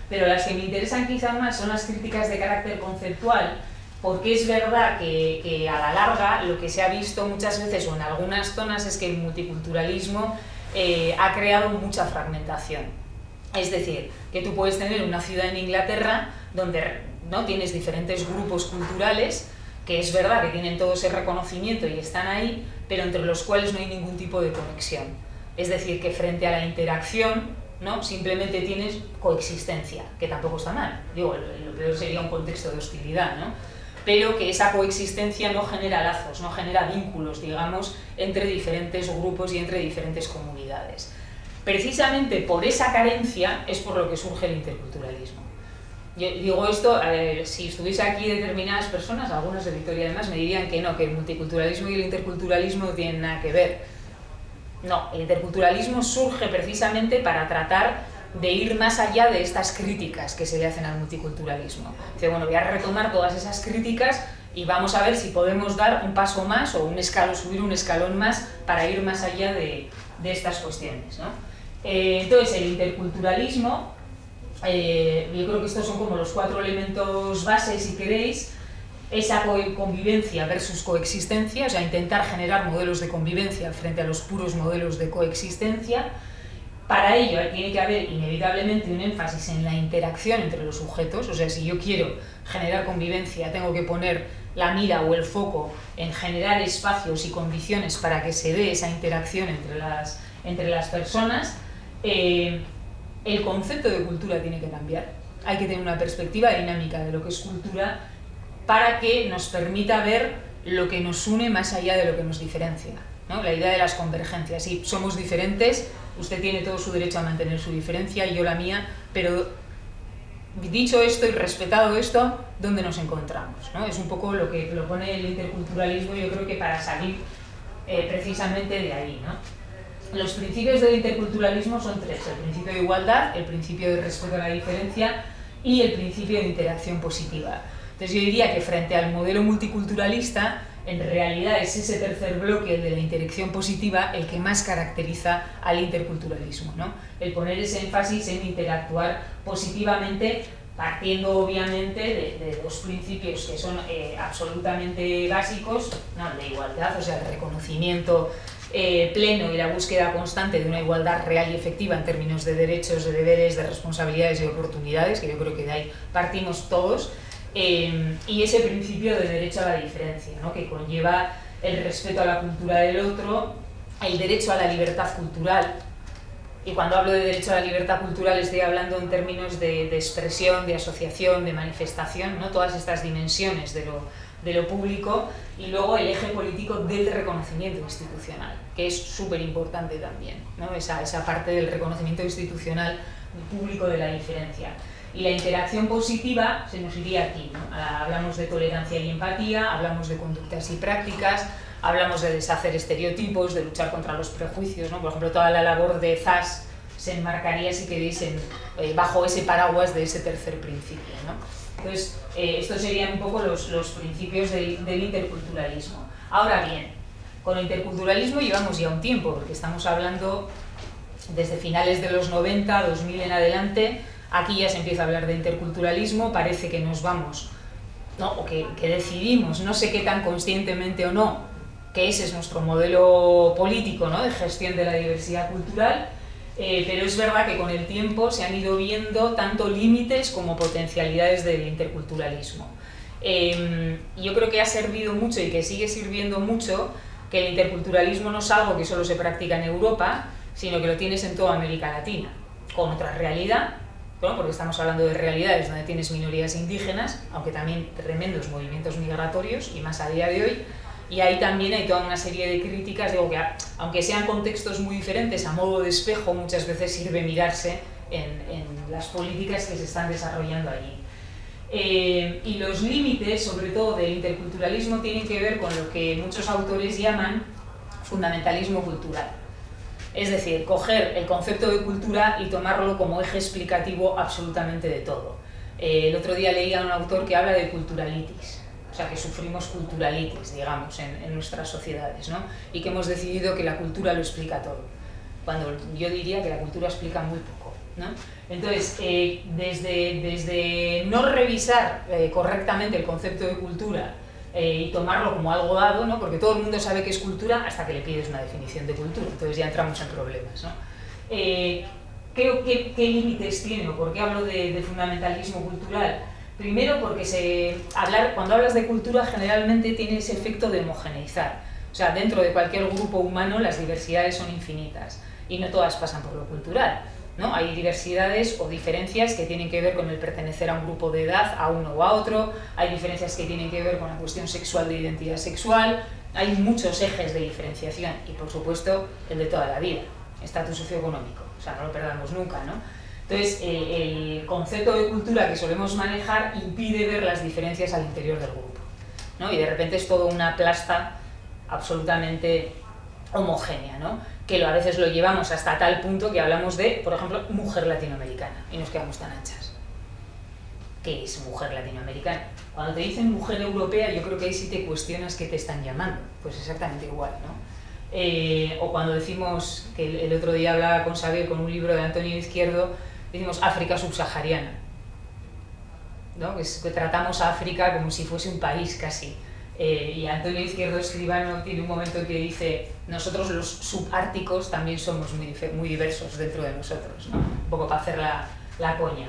Pero las que me interesan quizá más son las críticas de carácter conceptual, porque es verdad que a la larga lo que se ha visto muchas veces o en algunas zonas es que el multiculturalismo ha creado mucha fragmentación. Es decir, que tú puedes tener una ciudad en Inglaterra donde, ¿no?, tienes diferentes grupos culturales que es verdad que tienen todo ese reconocimiento y están ahí, pero entre los cuales no hay ningún tipo de conexión. Es decir, que frente a la interacción, ¿no?, simplemente tienes coexistencia, que tampoco está mal. Digo, lo peor sería un contexto de hostilidad, ¿no? Pero que esa coexistencia no genera lazos, no genera vínculos, digamos, entre diferentes grupos y entre diferentes comunidades. Precisamente por esa carencia es por lo que surge el interculturalismo. Yo digo esto, si estuviese aquí determinadas personas, algunas de Vitoria además, me dirían que no, que el multiculturalismo y el interculturalismo no tienen nada que ver. No, el interculturalismo surge precisamente para tratar de ir más allá de estas críticas que se le hacen al multiculturalismo. Dice, bueno, voy a retomar todas esas críticas y vamos a ver si podemos dar un paso más o subir un escalón más para ir más allá de estas cuestiones, ¿no? Entonces, el interculturalismo, yo creo que estos son como los 4 elementos bases, si queréis. Esa convivencia versus coexistencia, o sea, intentar generar modelos de convivencia frente a los puros modelos de coexistencia. Para ello tiene que haber inevitablemente un énfasis en la interacción entre los sujetos, o sea, si yo quiero generar convivencia tengo que poner la mira o el foco en generar espacios y condiciones para que se dé esa interacción entre las personas. El el concepto de cultura tiene que cambiar. Hay que tener una perspectiva dinámica de lo que es cultura para que nos permita ver lo que nos une más allá de lo que nos diferencia, ¿no? La idea de las convergencias. Sí, somos diferentes, usted tiene todo su derecho a mantener su diferencia y yo la mía, pero dicho esto y respetado esto, ¿dónde nos encontramos, ¿no? Es un poco lo que propone el interculturalismo, yo creo que para salir precisamente de ahí, ¿no? Los principios del interculturalismo son tres: el principio de igualdad, el principio de respeto a la diferencia y el principio de interacción positiva. Entonces yo diría que frente al modelo multiculturalista, en realidad es ese tercer bloque, el de la interacción positiva, el que más caracteriza al interculturalismo, ¿no? El poner ese énfasis en interactuar positivamente, partiendo obviamente de dos principios que son absolutamente básicos, ¿no? La igualdad, o sea, el reconocimiento pleno y la búsqueda constante de una igualdad real y efectiva en términos de derechos, de deberes, de responsabilidades y oportunidades, que yo creo que de ahí partimos todos, y ese principio de derecho a la diferencia, ¿no? Que conlleva el respeto a la cultura del otro, el derecho a la libertad cultural. Y cuando hablo de derecho a la libertad cultural estoy hablando en términos de expresión, de asociación, de manifestación, ¿no? Todas estas dimensiones de lo público, y luego el eje político del reconocimiento institucional, que es súper importante también, ¿no? Esa parte del reconocimiento institucional público de la diferencia. Y la interacción positiva se nos iría aquí, ¿no? Hablamos de tolerancia y empatía, hablamos de conductas y prácticas, hablamos de deshacer estereotipos, de luchar contra los prejuicios, ¿no? Por ejemplo, toda la labor de ZAS se enmarcaría, si queréis, bajo ese paraguas de ese tercer principio, ¿no? Entonces, estos serían un poco los principios del interculturalismo. Ahora bien, con el interculturalismo llevamos ya un tiempo, porque estamos hablando desde finales de los 90, 2000 en adelante. Aquí ya se empieza a hablar de interculturalismo, parece que nos vamos, ¿no? O que decidimos, no sé qué tan conscientemente o no, que ese es nuestro modelo político, ¿no? De gestión de la diversidad cultural, pero es verdad que con el tiempo se han ido viendo tanto límites como potencialidades del interculturalismo. Yo creo que ha servido mucho y que sigue sirviendo mucho que el interculturalismo no es algo que solo se practica en Europa, sino que lo tienes en toda América Latina, con otra realidad. Bueno, porque estamos hablando de realidades donde tienes minorías indígenas, aunque también tremendos movimientos migratorios, y más a día de hoy, y ahí también hay toda una serie de críticas, digo que aunque sean contextos muy diferentes, a modo de espejo muchas veces sirve mirarse en las políticas que se están desarrollando allí. Y los límites, sobre todo del interculturalismo, tienen que ver con lo que muchos autores llaman fundamentalismo cultural. Es decir, coger el concepto de cultura y tomarlo como eje explicativo absolutamente de todo. El otro día leía a un autor que habla de culturalitis, o sea, que sufrimos culturalitis, digamos, en nuestras sociedades, ¿no? Y que hemos decidido que la cultura lo explica todo, cuando yo diría que la cultura explica muy poco, ¿no? Entonces, desde no revisar correctamente el concepto de cultura y tomarlo como algo dado, ¿no? Porque todo el mundo sabe que es cultura hasta que le pides una definición de cultura, entonces ya entramos en problemas, ¿no? ¿Qué límites tiene o por qué hablo de fundamentalismo cultural? Primero porque cuando hablas de cultura generalmente tiene ese efecto de homogeneizar, o sea, dentro de cualquier grupo humano las diversidades son infinitas y no todas pasan por lo cultural, ¿no? Hay diversidades o diferencias que tienen que ver con el pertenecer a un grupo de edad, a uno o a otro, hay diferencias que tienen que ver con la cuestión sexual de identidad sexual, hay muchos ejes de diferenciación y por supuesto el de toda la vida, estatus socioeconómico, o sea, no lo perdamos nunca, ¿no? Entonces, el concepto de cultura que solemos manejar impide ver las diferencias al interior del grupo, ¿no? Y de repente es todo una plasta absolutamente homogénea, ¿no? Que a veces lo llevamos hasta tal punto que hablamos de, por ejemplo, mujer latinoamericana y nos quedamos tan anchas. ¿Qué es mujer latinoamericana? Cuando te dicen mujer europea, yo creo que ahí sí te cuestionas qué te están llamando, pues exactamente igual, ¿no? O cuando decimos, que el otro día hablaba con Xavier con un libro de Antonio Izquierdo, decimos África subsahariana, ¿no? Que tratamos a África como si fuese un país casi. Y Antonio Izquierdo Escribano tiene un momento en que dice: nosotros los subárticos también somos muy diversos dentro de nosotros, ¿no? Un poco para hacer la coña.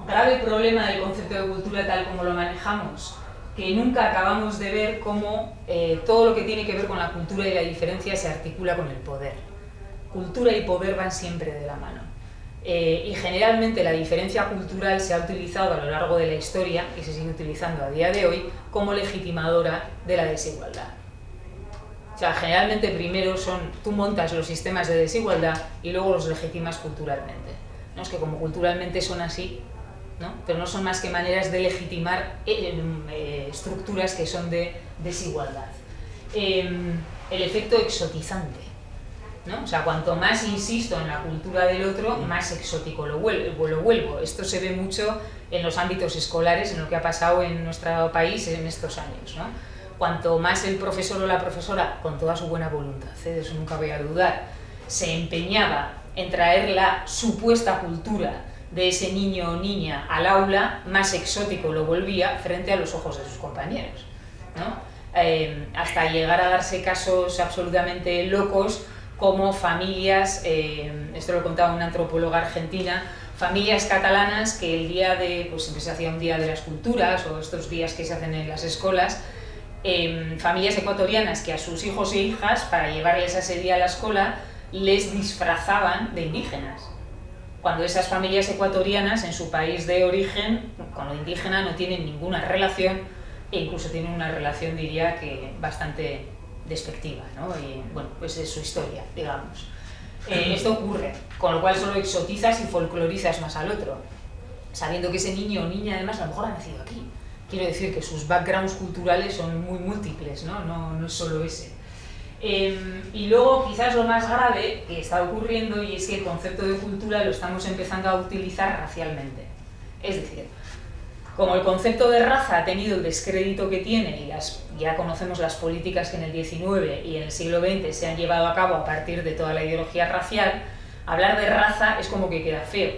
Grave problema del concepto de cultura tal como lo manejamos, que nunca acabamos de ver cómo todo lo que tiene que ver con la cultura y la diferencia se articula con el poder. cultura y poder van siempre de la mano. Y generalmente la diferencia cultural se ha utilizado a lo largo de la historia, y se sigue utilizando a día de hoy, como legitimadora de la desigualdad. O sea, generalmente primero tú montas los sistemas de desigualdad y luego los legitimas culturalmente. ¿No? Es que como culturalmente son así, ¿no? Pero no son más que maneras de legitimar estructuras que son de desigualdad. El efecto exotizante, ¿no? O sea, cuanto más insisto en la cultura del otro, más exótico lo vuelvo. Esto se ve mucho en los ámbitos escolares, en lo que ha pasado en nuestro país en estos años, ¿no? Cuanto más el profesor o la profesora, con toda su buena voluntad, de eso nunca voy a dudar, se empeñaba en traer la supuesta cultura de ese niño o niña al aula, más exótico lo volvía frente a los ojos de sus compañeros, ¿no? Hasta llegar a darse casos absolutamente locos como familias, esto lo contaba una antropóloga argentina, familias catalanas que el día de, pues siempre se hacía un día de las culturas o estos días que se hacen en las escuelas, familias ecuatorianas que a sus hijos e hijas, para llevarles a ese día a la escuela, les disfrazaban de indígenas. Cuando esas familias ecuatorianas en su país de origen con lo indígena no tienen ninguna relación e incluso tienen una relación, diría que bastante despectiva, ¿no? Y bueno, pues es su historia, digamos. Esto ocurre, con lo cual solo exotizas y folclorizas más al otro, sabiendo que ese niño o niña además a lo mejor ha nacido aquí. Quiero decir que sus backgrounds culturales son muy múltiples, ¿no? No es solo ese. Y luego quizás lo más grave que está ocurriendo, y es que el concepto de cultura lo estamos empezando a utilizar racialmente. Es decir, como el concepto de raza ha tenido el descrédito que tiene, y ya conocemos las políticas que en el XIX y en el siglo XX se han llevado a cabo a partir de toda la ideología racial, hablar de raza es como que queda feo,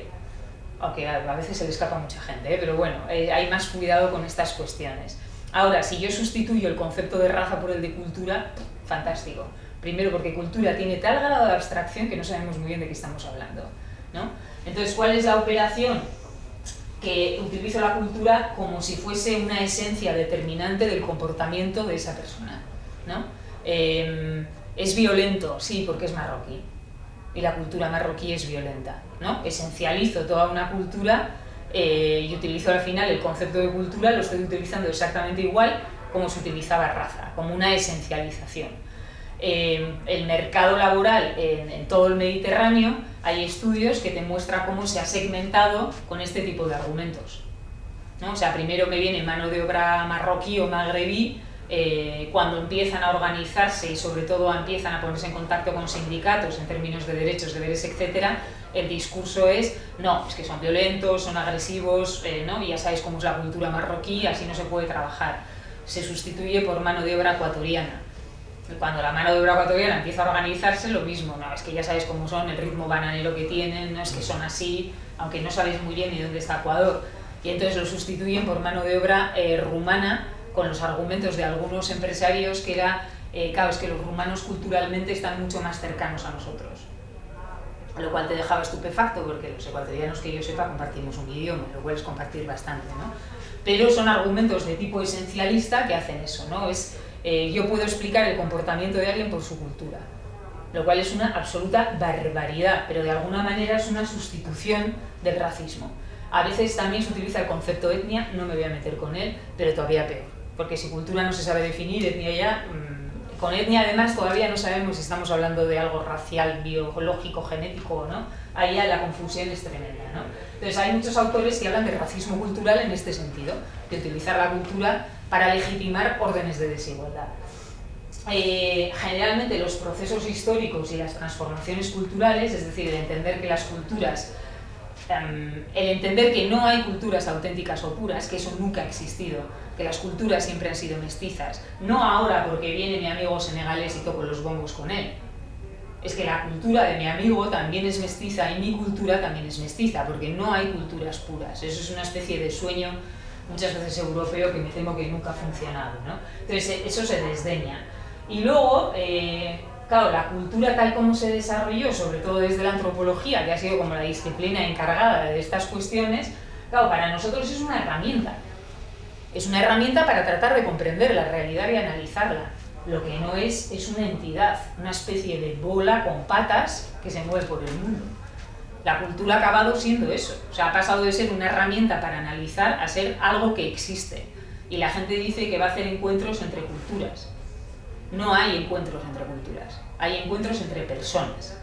aunque a veces se le escapa a mucha gente, pero bueno, hay más cuidado con estas cuestiones. Ahora, si yo sustituyo el concepto de raza por el de cultura, fantástico. Primero porque cultura tiene tal grado de abstracción que no sabemos muy bien de qué estamos hablando, ¿no? Entonces, ¿cuál es la operación? Que utilizo la cultura como si fuese una esencia determinante del comportamiento de esa persona, ¿no? Es violento, sí, porque es marroquí, y la cultura marroquí es violenta, ¿no? Esencializo toda una cultura y utilizo al final el concepto de cultura, lo estoy utilizando exactamente igual como se utilizaba raza, como una esencialización. El mercado laboral en todo el Mediterráneo, hay estudios que te muestran cómo se ha segmentado con este tipo de argumentos, ¿no? O sea, primero me viene mano de obra marroquí o magrebí, cuando empiezan a organizarse y sobre todo empiezan a ponerse en contacto con sindicatos en términos de derechos, deberes, etc., el discurso es, no, es que son violentos, son agresivos, ¿no? Y ya sabéis cómo es la cultura marroquí, así no se puede trabajar. Se sustituye por mano de obra ecuatoriana. Cuando la mano de obra ecuatoriana empieza a organizarse, lo mismo, no, es que ya sabéis cómo son, el ritmo bananero que tienen, no es que son así, aunque no sabéis muy bien ni dónde está Ecuador. Y entonces lo sustituyen por mano de obra rumana, con los argumentos de algunos empresarios que era, claro, es que los rumanos culturalmente están mucho más cercanos a nosotros. Lo cual te dejaba estupefacto, porque los ecuatorianos, que yo sepa, compartimos un idioma, lo cual es compartir bastante, ¿no? Pero son argumentos de tipo esencialista que hacen eso, ¿no? Yo puedo explicar el comportamiento de alguien por su cultura, lo cual es una absoluta barbaridad, pero de alguna manera es una sustitución del racismo. A veces también se utiliza el concepto etnia, no me voy a meter con él, pero todavía peor, porque si cultura no se sabe definir, etnia ya... Con etnia, además, todavía no sabemos si estamos hablando de algo racial, biológico, genético o no. Ahí ya la confusión es tremenda, ¿no? Entonces hay muchos autores que hablan de racismo cultural en este sentido, de utilizar la cultura para legitimar órdenes de desigualdad. Generalmente los procesos históricos y las transformaciones culturales, es decir, el entender que las culturas, el entender que no hay culturas auténticas o puras, que eso nunca ha existido, que las culturas siempre han sido mestizas, no ahora porque viene mi amigo senegalés y toco los bombos con él, es que la cultura de mi amigo también es mestiza y mi cultura también es mestiza, porque no hay culturas puras. Eso es una especie de sueño muchas veces europeo que me temo que nunca ha funcionado, ¿no? Entonces eso se desdeña. Y luego, claro, la cultura tal como se desarrolló, sobre todo desde la antropología, que ha sido como la disciplina encargada de estas cuestiones, claro, para nosotros es una herramienta para tratar de comprender la realidad y analizarla. Lo que no es una entidad, una especie de bola con patas que se mueve por el mundo. La cultura ha acabado siendo eso, o sea, ha pasado de ser una herramienta para analizar a ser algo que existe. Y la gente dice que va a hacer encuentros entre culturas. No hay encuentros entre culturas, hay encuentros entre personas,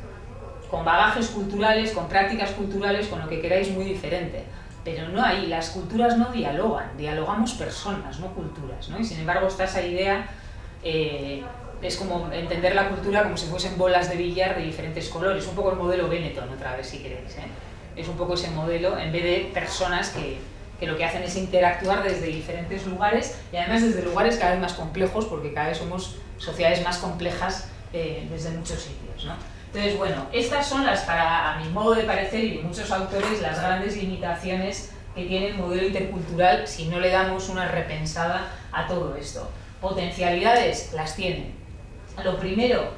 con bagajes culturales, con prácticas culturales, con lo que queráis muy diferente. Pero no hay, las culturas no dialogan, dialogamos personas, no culturas, ¿no? Y sin embargo está esa idea, es como entender la cultura como si fuesen bolas de billar de diferentes colores, un poco el modelo Benetton, otra vez si queréis, ¿eh? Es un poco ese modelo, en vez de personas que lo que hacen es interactuar desde diferentes lugares y además desde lugares cada vez más complejos, porque cada vez somos sociedades más complejas desde muchos sitios, ¿no? Entonces, bueno, estas son las, a mi modo de parecer y de muchos autores, las grandes limitaciones que tiene el modelo intercultural si no le damos una repensada a todo esto. Potencialidades las tiene. Lo primero,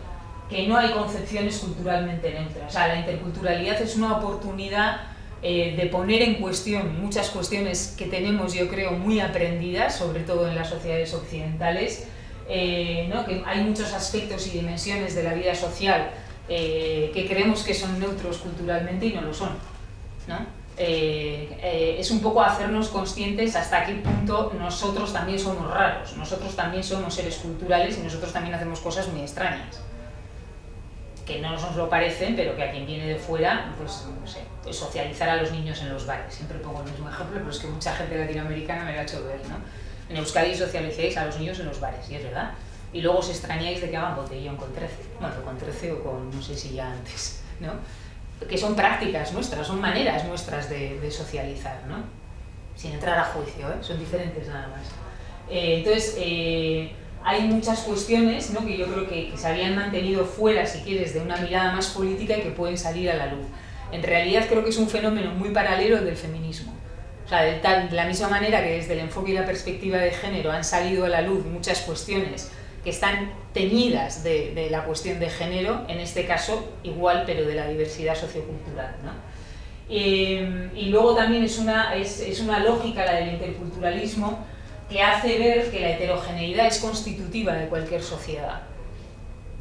que no hay concepciones culturalmente neutras. O sea, la interculturalidad es una oportunidad de poner en cuestión muchas cuestiones que tenemos, yo creo, muy aprendidas, sobre todo en las sociedades occidentales, ¿no? Que hay muchos aspectos y dimensiones de la vida social que creemos que son neutros culturalmente y no lo son, ¿no? Es un poco hacernos conscientes hasta qué punto nosotros también somos raros, nosotros también somos seres culturales y nosotros también hacemos cosas muy extrañas, que no nos lo parecen, pero que a quien viene de fuera, pues no sé, pues socializar a los niños en los bares. Siempre pongo el mismo ejemplo, pero es que mucha gente latinoamericana me lo ha hecho ver, ¿no? En Euskadi socializáis a los niños en los bares, y es verdad. Y luego os extrañáis de que hagan botellón con 13, bueno, con 13 o con no sé si ya antes, ¿no? Que son prácticas nuestras, son maneras nuestras de socializar, ¿no? Sin entrar a juicio, ¿eh? Son diferentes nada más. Entonces, hay muchas cuestiones, ¿no? Que yo creo que se habían mantenido fuera, si quieres, de una mirada más política y que pueden salir a la luz. En realidad creo que es un fenómeno muy paralelo al del feminismo. O sea, de la misma manera que desde el enfoque y la perspectiva de género han salido a la luz muchas cuestiones que están teñidas de la cuestión de género, en este caso igual, pero de la diversidad sociocultural, ¿no? Y luego también es una lógica, la del interculturalismo, que hace ver que la heterogeneidad es constitutiva de cualquier sociedad.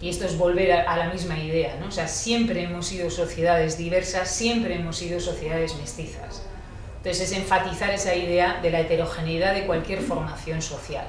Y esto es volver a la misma idea, ¿no? O sea, siempre hemos sido sociedades diversas, siempre hemos sido sociedades mestizas. Entonces es enfatizar esa idea de la heterogeneidad de cualquier formación social.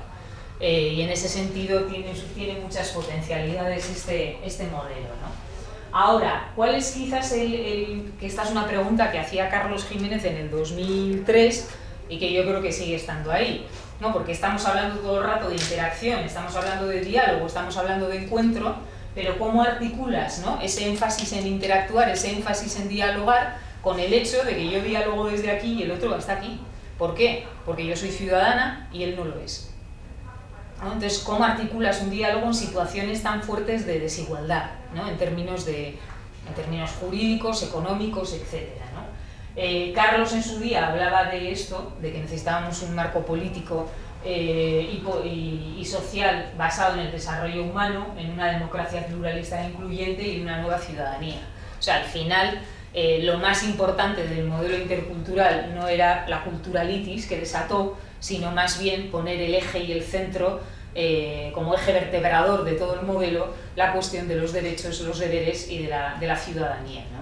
Y en ese sentido tiene muchas potencialidades este modelo, ¿no? Ahora, ¿cuál es quizás que esta es una pregunta que hacía Carlos Jiménez en el 2003 y que yo creo que sigue estando ahí, ¿no? Porque estamos hablando todo el rato de interacción, estamos hablando de diálogo, estamos hablando de encuentro, pero ¿cómo articulas, ¿no? Ese énfasis en interactuar, ese énfasis en dialogar con el hecho de que yo dialogo desde aquí y el otro está aquí? ¿Por qué? Porque yo soy ciudadana y él no lo es, ¿no? Entonces, ¿cómo articulas un diálogo en situaciones tan fuertes de desigualdad, ¿no? En términos jurídicos, económicos, etcétera, ¿no? Carlos en su día hablaba de esto, de que necesitábamos un marco político y social basado en el desarrollo humano, en una democracia pluralista e incluyente y en una nueva ciudadanía. O sea, al final, lo más importante del modelo intercultural no era la culturalitis que desató, sino más bien poner el eje y el centro como eje vertebrador de todo el modelo, la cuestión de los derechos, los deberes y de la ciudadanía, ¿no?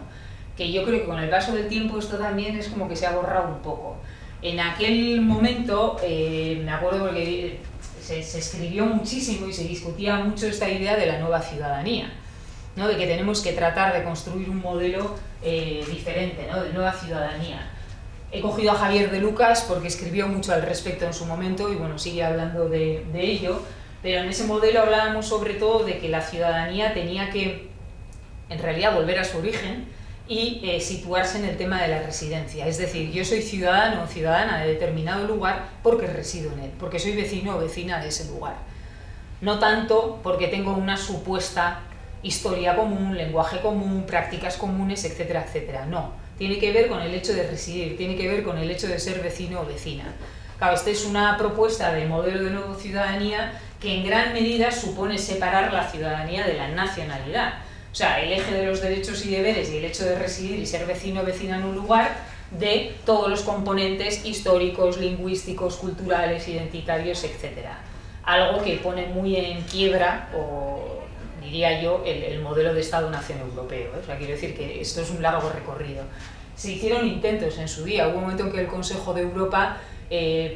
Que yo creo que con el paso del tiempo esto también es como que se ha borrado un poco. En aquel momento, me acuerdo porque se escribió muchísimo y se discutía mucho esta idea de la nueva ciudadanía, ¿no? De que tenemos que tratar de construir un modelo diferente, ¿no? De nueva ciudadanía. He cogido a Javier de Lucas porque escribió mucho al respecto en su momento y bueno, sigue hablando de ello, pero en ese modelo hablábamos sobre todo de que la ciudadanía tenía que, en realidad, volver a su origen y situarse en el tema de la residencia. Es decir, yo soy ciudadano o ciudadana de determinado lugar porque resido en él, porque soy vecino o vecina de ese lugar. No tanto porque tengo una supuesta historia común, lenguaje común, prácticas comunes, etcétera, etcétera. No. Tiene que ver con el hecho de residir, tiene que ver con el hecho de ser vecino o vecina. Claro, esta es una propuesta de modelo de nueva ciudadanía que en gran medida supone separar la ciudadanía de la nacionalidad. O sea, el eje de los derechos y deberes y el hecho de residir y ser vecino o vecina en un lugar de todos los componentes históricos, lingüísticos, culturales, identitarios, etc. algo que pone muy en quiebra, o diría yo, el modelo de Estado-Nación europeo, ¿eh? O sea, quiero decir que esto es un largo recorrido. Se hicieron intentos en su día, hubo un momento en que el Consejo de Europa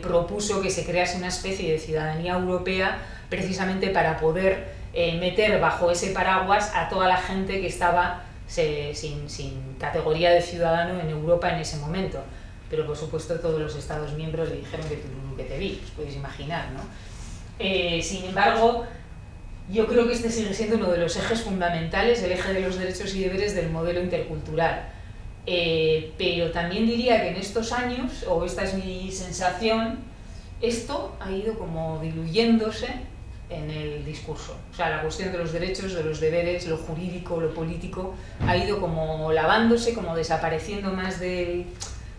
propuso que se crease una especie de ciudadanía europea precisamente para poder meter bajo ese paraguas a toda la gente que estaba sin categoría de ciudadano en Europa en ese momento. Pero por supuesto todos los Estados miembros le dijeron que te vi, os podéis imaginar, ¿no? Sin embargo, yo creo que este sigue siendo uno de los ejes fundamentales, el eje de los derechos y deberes del modelo intercultural. Pero también diría que en estos años, o esta es mi sensación, esto ha ido como diluyéndose en el discurso. O sea, la cuestión de los derechos, de los deberes, lo jurídico, lo político, ha ido como lavándose, como desapareciendo más de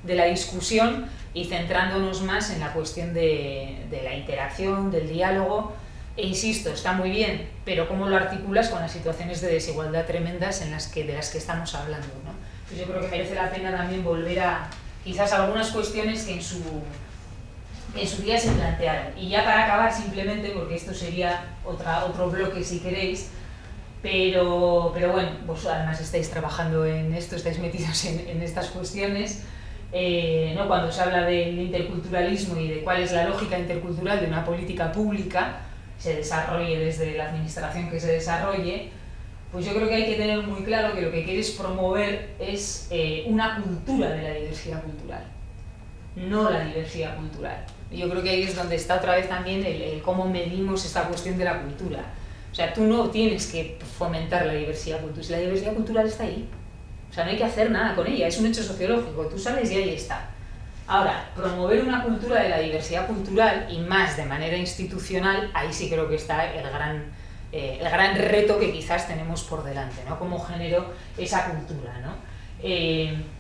la discusión y centrándonos más en la cuestión de la interacción, del diálogo. E insisto, está muy bien, pero ¿cómo lo articulas con las situaciones de desigualdad tremendas de las que estamos hablando, ¿no? Pues yo creo que merece la pena también volver a quizás algunas cuestiones que en su día se plantearon. Y ya para acabar simplemente, porque esto sería otro bloque si queréis, pero bueno, vos además estáis trabajando en esto, estáis metidos en estas cuestiones, ¿no? Cuando se habla del interculturalismo y de cuál es la lógica intercultural de una política pública, se desarrolle desde la administración que se desarrolle, pues yo creo que hay que tener muy claro que lo que quieres promover es una cultura de la diversidad cultural, no la diversidad cultural. Yo creo que ahí es donde está otra vez también el cómo medimos esta cuestión de la cultura. O sea, tú no tienes que fomentar la diversidad cultural, si la diversidad cultural está ahí. O sea, no hay que hacer nada con ella, es un hecho sociológico, tú sales y ahí está. Ahora, promover una cultura de la diversidad cultural, y más de manera institucional, ahí sí creo que está el gran reto que quizás tenemos por delante, ¿no? Cómo genero esa cultura, ¿no?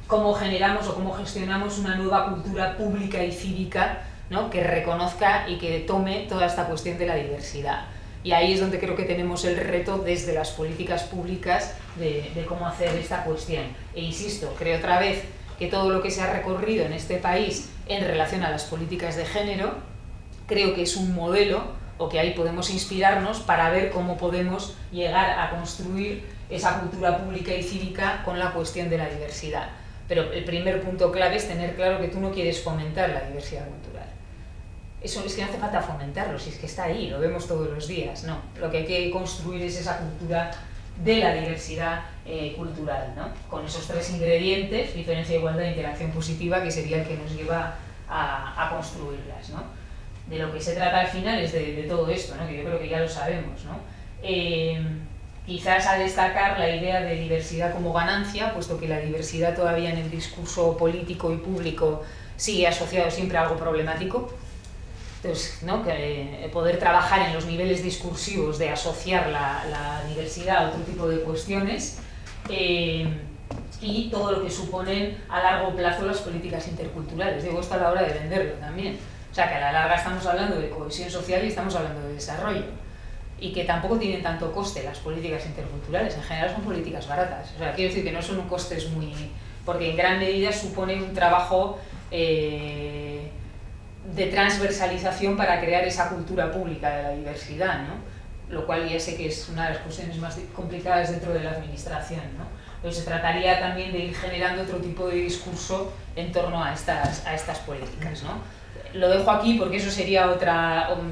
Cómo generamos o cómo gestionamos una nueva cultura pública y cívica, ¿no? Que reconozca y que tome toda esta cuestión de la diversidad. Y ahí es donde creo que tenemos el reto desde las políticas públicas de cómo hacer esta cuestión. E insisto, creo otra vez que todo lo que se ha recorrido en este país en relación a las políticas de género, creo que es un modelo, o que ahí podemos inspirarnos para ver cómo podemos llegar a construir esa cultura pública y cívica con la cuestión de la diversidad. Pero el primer punto clave es tener claro que tú no quieres fomentar la diversidad cultural. Eso es que no hace falta fomentarlo, si es que está ahí, lo vemos todos los días, no. Lo que hay que construir es esa cultura de la diversidad cultural, ¿no? Con esos tres ingredientes, diferencia, igualdad e interacción positiva, que sería el que nos lleva a construirlas, ¿no? De lo que se trata al final es de todo esto, ¿no? Que yo creo que ya lo sabemos, ¿no? Quizás a destacar la idea de diversidad como ganancia, puesto que la diversidad todavía en el discurso político y público sigue asociado siempre a algo problemático. Entonces, ¿no? Que poder trabajar en los niveles discursivos de asociar la diversidad a otro tipo de cuestiones y todo lo que suponen a largo plazo las políticas interculturales. Digo esto a la hora de venderlo también. O sea, que a la larga estamos hablando de cohesión social y estamos hablando de desarrollo. Y que tampoco tienen tanto coste las políticas interculturales, en general son políticas baratas. O sea, quiero decir que no son costes muy... porque en gran medida suponen un trabajo de transversalización para crear esa cultura pública de la diversidad, ¿no? Lo cual ya sé que es una de las cuestiones más complicadas dentro de la administración, ¿no? Pero se trataría también de ir generando otro tipo de discurso en torno a estas políticas, ¿no? Lo dejo aquí porque eso sería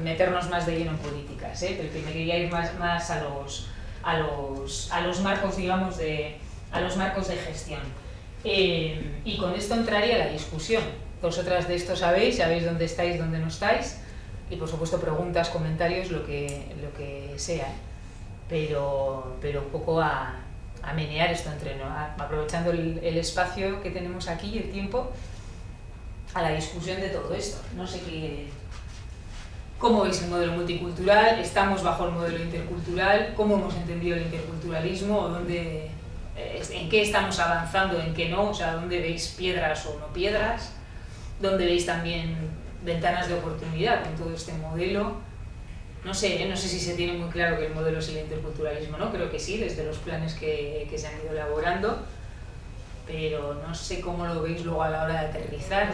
meternos más de lleno en políticas, ¿eh? Pero que me quería ir más a los marcos, digamos, a los marcos de gestión. Y con esto entraría la discusión. Vosotras de esto sabéis dónde estáis, dónde no estáis, y por supuesto preguntas, comentarios, lo que sea, pero un poco a menear esto aprovechando el espacio que tenemos aquí y el tiempo, a la discusión de todo esto. No sé cómo veis el modelo multicultural, estamos bajo el modelo intercultural, cómo hemos entendido el interculturalismo, en qué estamos avanzando, en qué no, o sea, dónde veis piedras o no piedras, dónde veis también ventanas de oportunidad con todo este modelo. No sé si se tiene muy claro que el modelo es el interculturalismo, ¿no? Creo que sí, desde los planes que se han ido elaborando, pero no sé cómo lo veis luego a la hora de aterrizar.